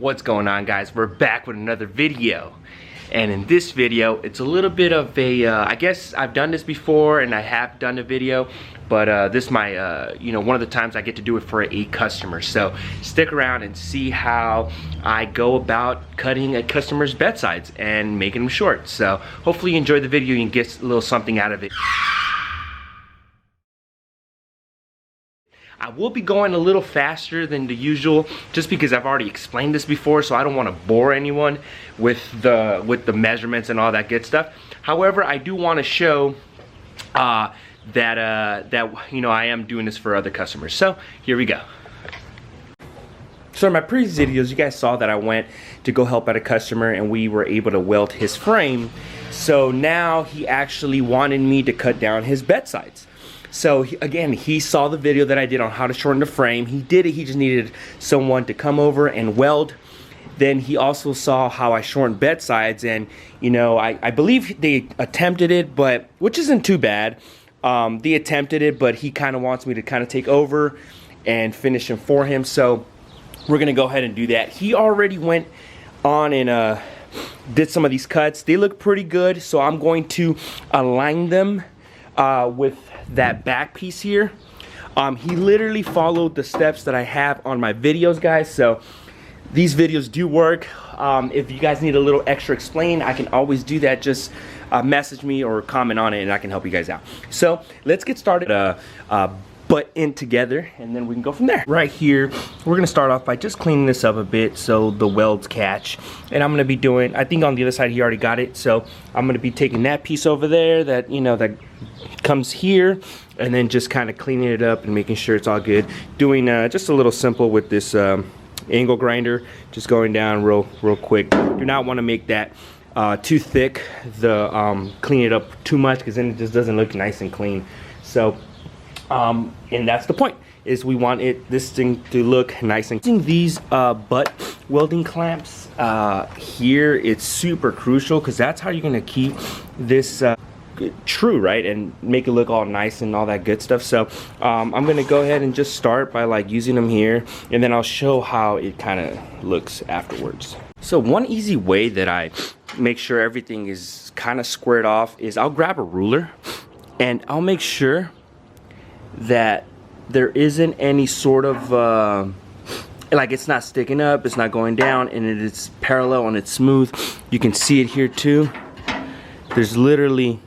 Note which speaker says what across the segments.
Speaker 1: What's going on, guys? We're back with another video, and in this video it's a little bit of a I guess I've done this before and I have done a video, but this is my you know, one of the times I get to do it for a customer. So stick around and see how I go about cutting a customer's bedsides and making them short. So hopefully you enjoy the video and get a little something out of it. I will be going a little faster than the usual just because I've already explained this before, so I don't want to bore anyone with the measurements and all that good stuff. However, I do want to show that you know, I am doing this for other customers. So here we go. So in my previous videos, you guys saw that I went to go help out a customer and we were able to weld his frame. So now he actually wanted me to cut down his bedsides. So again, he saw the video that I did on how to shorten the frame. He did it, he just needed someone to come over and weld. Then he also saw how I shortened bedsides, and you know, I believe they attempted it, but which isn't too bad. They attempted it, but he kind of wants me to kind of take over and finish them for him. So we're gonna go ahead and do that. He already went on and did some of these cuts. They look pretty good, so I'm going to align them with that back piece here. He literally followed the steps that I have on my videos, guys. So these videos do work. If you guys need a little extra explain, I can always do that. Just message me or comment on it and I can help you guys out. So let's get started butt in together and then we can go from there. Right here, we're gonna start off by just cleaning this up a bit so the welds catch. And I'm gonna be doing, I think on the other side he already got it, so I'm gonna be taking that piece over there that, you know, that comes here, and then just kind of cleaning it up and making sure it's all good. Doing just a little simple with this angle grinder, just going down real quick. Do not want to make that too thick, clean it up too much, because then it just doesn't look nice and clean. So and that's the point, is we want this thing to look nice and clean. These butt welding clamps here, it's super crucial because that's how you're gonna keep this true, right, and make it look all nice and all that good stuff. So I'm gonna go ahead and just start by like using them here, and then I'll show how it kind of looks afterwards. So one easy way that I make sure everything is kind of squared off is I'll grab a ruler and I'll make sure that there isn't any sort of like it's not sticking up, it's not going down, and it is parallel and it's smooth. You can see it here too. There's literally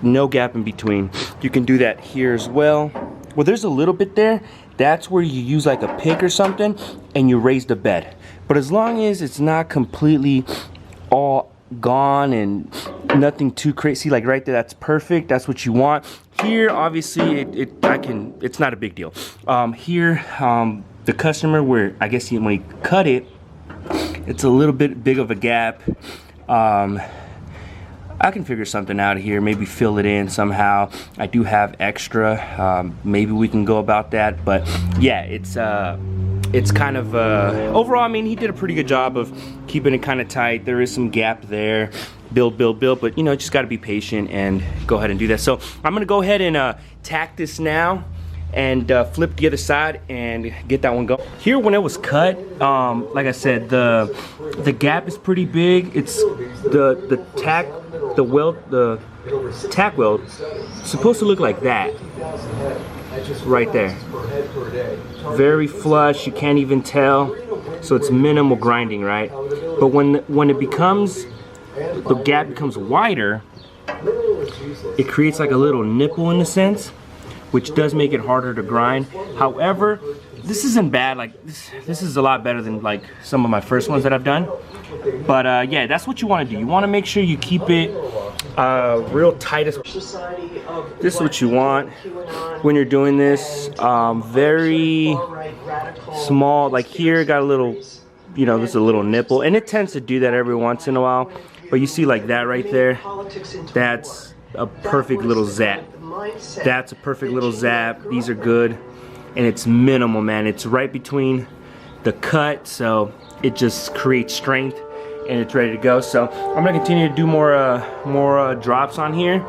Speaker 1: no gap in between. You can do that here as well. Well, there's a little bit there. That's where you use like a pick or something and you raise the bed. But as long as it's not completely all gone and nothing too crazy, like right there, that's perfect. That's what you want. Here, obviously, it's not a big deal. Here, the customer, where I guess when he cut it, it's a little bit big of a gap. I can figure something out here, maybe fill it in somehow. I do have extra, maybe we can go about that. But yeah, it's kind of overall, I mean, he did a pretty good job of keeping it kind of tight. There is some gap there, build, but you know, just got to be patient and go ahead and do that. So I'm gonna go ahead and tack this now and flip the other side and get that one going. Here, when it was cut, like I said, the gap is pretty big. It's the tack weld supposed to look like that right there, very flush. You can't even tell, so it's minimal grinding, right? But when it becomes, the gap becomes wider, it creates like a little nipple in a sense, which does make it harder to grind. However, this isn't bad. Like this is a lot better than like some of my first ones that I've done. But yeah, that's what you want to do. You want to make sure you keep it real tight. This is what you want when you're doing this. Very small. Like here, got a little, you know, there's a little nipple, and it tends to do that every once in a while. But you see like that right there, that's a perfect little zap. That's a perfect little zap. These are good, and it's minimal, man. It's right between the cut, so it just creates strength and it's ready to go. So I'm gonna continue to do more drops on here,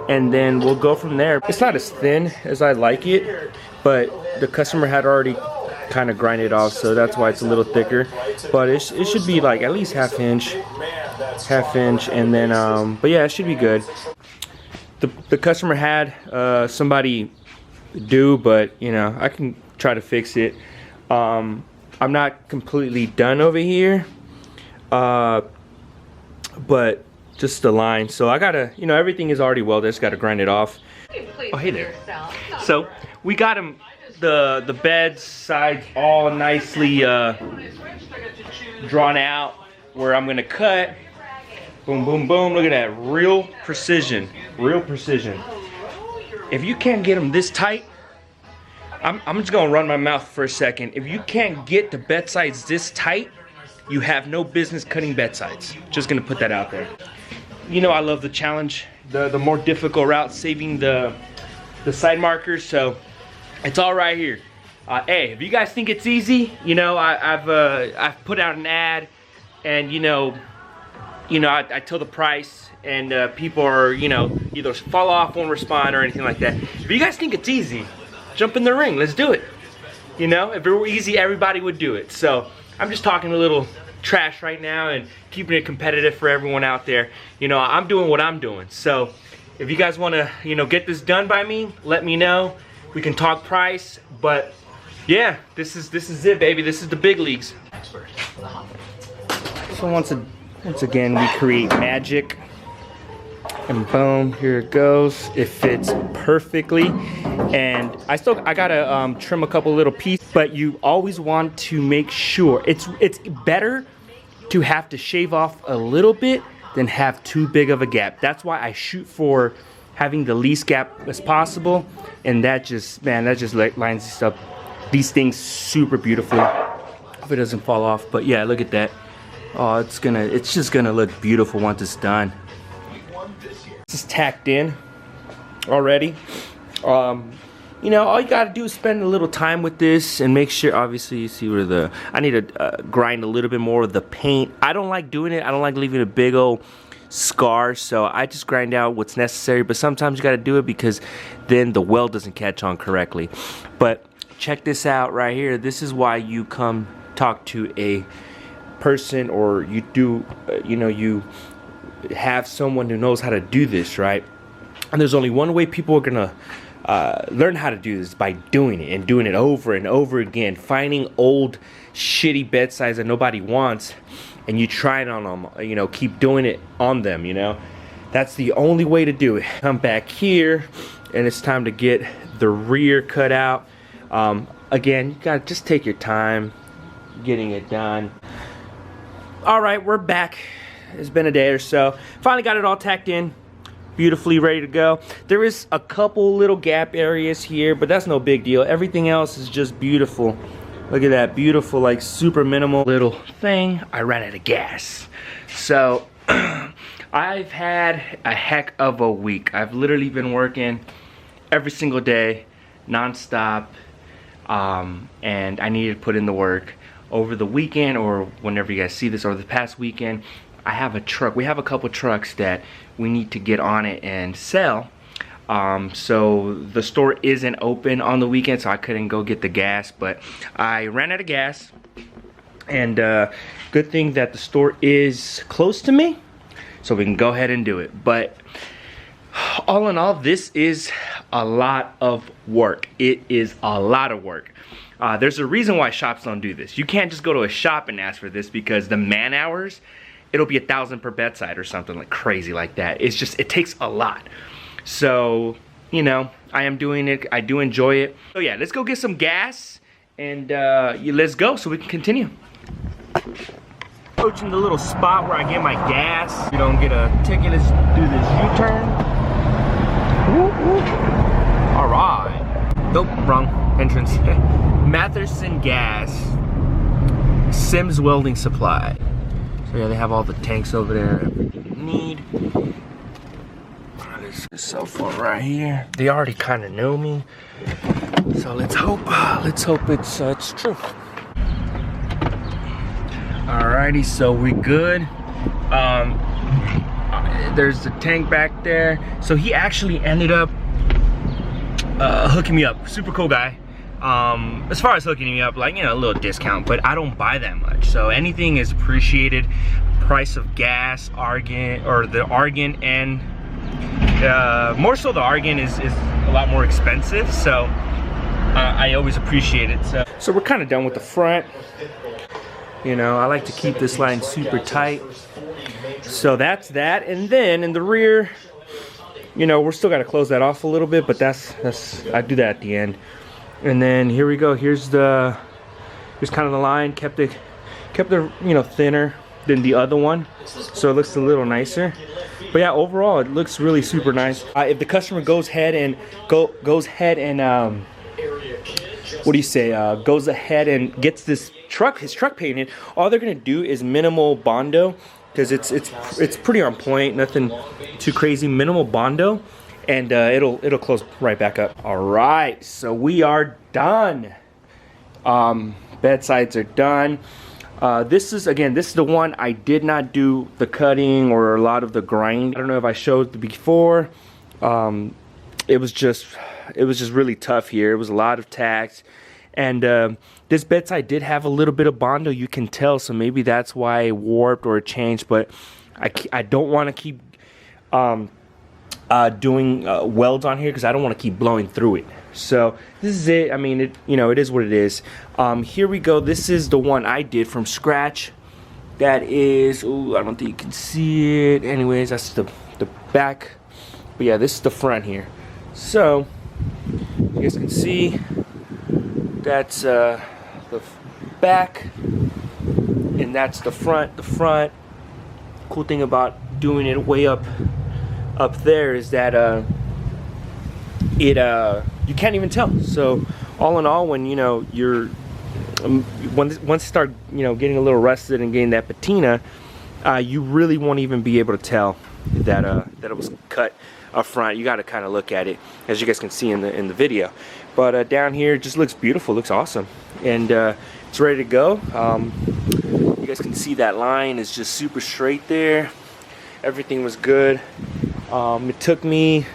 Speaker 1: and then we'll go from there. It's not as thin as I like it, but the customer had already kind of grind it off, so that's why it's a little thicker. But it should be like at least half inch, and then but yeah, it should be good. The customer had somebody do, but you know, I can try to fix it. I'm not completely done over here, but just the line. So I gotta, you know, everything is already welded. I just gotta grind it off. Oh, hey there. So we got him the bed sides all nicely drawn out where I'm gonna cut. Boom, boom, boom. Look at that. Real precision. Real precision. If you can't get them this tight, I'm just gonna run my mouth for a second. If you can't get the bed sides this tight, you have no business cutting bed sides. Just gonna put that out there. You know I love the challenge, the more difficult route, saving the side markers. So it's all right here. Hey, if you guys think it's easy, you know, I've put out an ad, and you know I tell the price, and people are, you know, either fall off, won't respond, or anything like that. If you guys think it's easy, jump in the ring. Let's do it. You know, if it were easy, everybody would do it. So I'm just talking a little trash right now and keeping it competitive for everyone out there. You know, I'm doing what I'm doing. So if you guys want to, you know, get this done by me, let me know. We can talk price, but yeah, this is it, baby. This is the big leagues. So once again, we create magic, and boom, here it goes. It fits perfectly, and I gotta trim a couple little pieces, but you always want to make sure it's better to have to shave off a little bit than have too big of a gap. That's why I shoot for having the least gap as possible, and that just lines these things super beautifully. If it doesn't fall off, but yeah, look at that. Oh, it's just gonna look beautiful once it's done. This is tacked in already. You know, all you gotta do is spend a little time with this and make sure, obviously, you see where I need to grind a little bit more of the paint. I don't like doing it. I don't like leaving a big old scar, so I just grind out what's necessary, but sometimes you gotta do it because then the weld doesn't catch on correctly. But check this out right here. This is why you come talk to a person, or you do, you know, you have someone who knows how to do this, right? And there's only one way people are gonna learn how to do this, by doing it and doing it over and over again, finding old shitty bedsides that nobody wants, and you try it on them, you know, keep doing it on them, you know. That's the only way to do it. I'm back here, and it's time to get the rear cut out. Again, you gotta just take your time getting it done. All right, we're back. It's been a day or so. Finally got it all tacked in, beautifully ready to go. There is a couple little gap areas here, but that's no big deal. Everything else is just beautiful. Look at that, beautiful, like super minimal little thing. I ran out of gas. So I've had a heck of a week. I've literally been working every single day, non-stop, and I needed to put in the work. Over the weekend, or whenever you guys see this, or the past weekend, I have a truck. We have a couple trucks that we need to get on it and sell. So the store isn't open on the weekend, so I couldn't go get the gas, but I ran out of gas. And good thing that the store is close to me, so we can go ahead and do it. But all in all, this is a lot of work. It is a lot of work. There's a reason why shops don't do this. You can't just go to a shop and ask for this, because the man hours, it'll be 1,000 per bedside or something like crazy like that. It's just, it takes a lot. So, you know, I am doing it. I do enjoy it. So yeah, let's go get some gas, and let's go so we can continue. Approaching the little spot where I get my gas. You don't get a ticket. Let's do this U-turn. All right. Nope, wrong entrance. Matherson Gas, Sims Welding Supply. So yeah, they have all the tanks over there, everything you need. There's a cell phone right here. They already kind of know me, so let's hope it's true. Alrighty, so we good. There's the tank back there. So he actually ended up hooking me up. Super cool guy. As far as hooking me up, like, you know, a little discount, but I don't buy that much. So anything is appreciated. Price of gas, argon, or the argon, and more so the argon is a lot more expensive. So I always appreciate it. So we're kind of done with the front. You know, I like to keep this line super tight. So that's that. And then in the rear, you know, we're still got to close that off a little bit, but that's I do that at the end. And then here we go. Here's kind of the line. Kept it you know, thinner than the other one, so it looks a little nicer. But yeah, overall it looks really super nice. If the customer goes ahead and goes ahead and gets his truck painted, all they're gonna do is minimal Bondo, because it's pretty on point, nothing too crazy. Minimal Bondo, and it'll close right back up. All right, so we are done. Bedsides are done. This is the one I did not do the cutting or a lot of the grind. I don't know if I showed before. It was just really tough here. It was a lot of tacks, and this bedside did have a little bit of Bondo, you can tell, so maybe that's why it warped or it changed. But I don't want to keep doing welds on here, because I don't want to keep blowing through it. So this is it. I mean, you know, it is what it is. Here we go. This is the one I did from scratch. That is, ooh, I don't think you can see it. Anyways, that's the back. But yeah, this is the front here. So you guys can see that's the back, and that's the front. The front. Cool thing about doing it way up there is that you can't even tell. So all in all, when you know you're once you start, you know, getting a little rusted and getting that patina, you really won't even be able to tell that it was cut up front. You got to kind of look at it, as you guys can see in the video. But down here, it just looks beautiful, looks awesome, and it's ready to go. You guys can see that line is just super straight there. Everything was good. It took me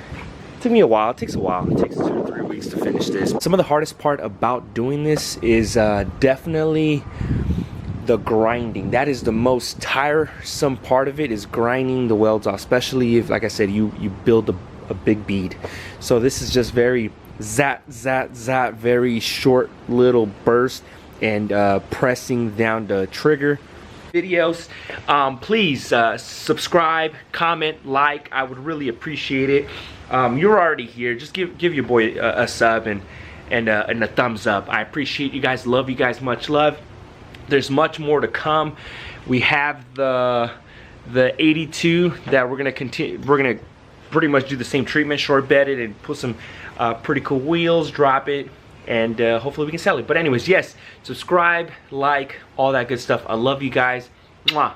Speaker 1: a while. It takes a while. It takes 2 or 3 weeks to finish this. Some of the hardest part about doing this is definitely the grinding. That is the most tiresome part of it, is grinding the welds off, especially if, like I said, you build a big bead. So this is just very zap, zap, zap, very short little burst, and pressing down the trigger. Videos, please subscribe, comment, like. I would really appreciate it. You're already here, just give your boy a sub and a thumbs up. I appreciate you guys, love you guys, much love. There's much more to come. We have the 82 that we're gonna continue. We're gonna pretty much do the same treatment, short bed it and put some pretty cool wheels, drop it, and hopefully we can sell it. But anyways, yes, subscribe, like, all that good stuff. I love you guys. Mwah.